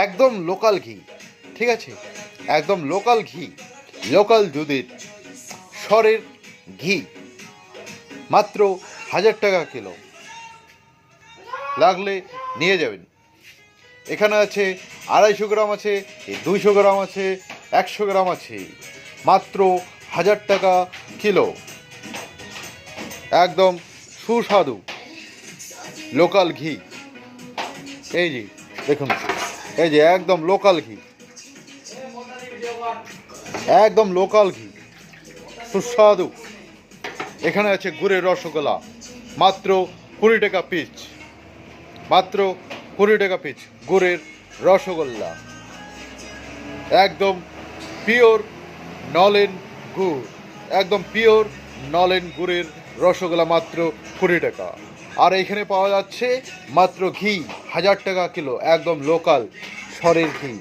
একদম লোকাল ঘি, ঠিক আছে, একদম লোকাল ঘি, লোকাল দুধের সরের ঘি, মাত্র 1000 টাকা কিলো। লাগলে নিয়ে যাবেন। এখানে আছে 250 গ্রাম আছে, 200 গ্রাম আছে, 100 গ্রাম আছে, মাত্র 1000 টাকা কিলো। একদম সুস্বাদু লোকাল ঘি। এই যে দেখুন, এই যে একদম লোকাল ঘি, একদম লোকাল ঘি, সুস্বাদু। এখানে আছে গুড়ের রসগোল্লা, মাত্র 20 টাকা পিস, মাত্র 20 টাকা পিস গুড়ের রসগোল্লা। একদম পিওর নলেন গুড়, একদম পিওর নলেন গুড়ের রসগোল্লা, মাত্র 20 টাকা। আর এখানে পাওয়া যাচ্ছে মাত্র ঘি, 1000 টাকা কিলো, একদম লোকাল সরের ঘি।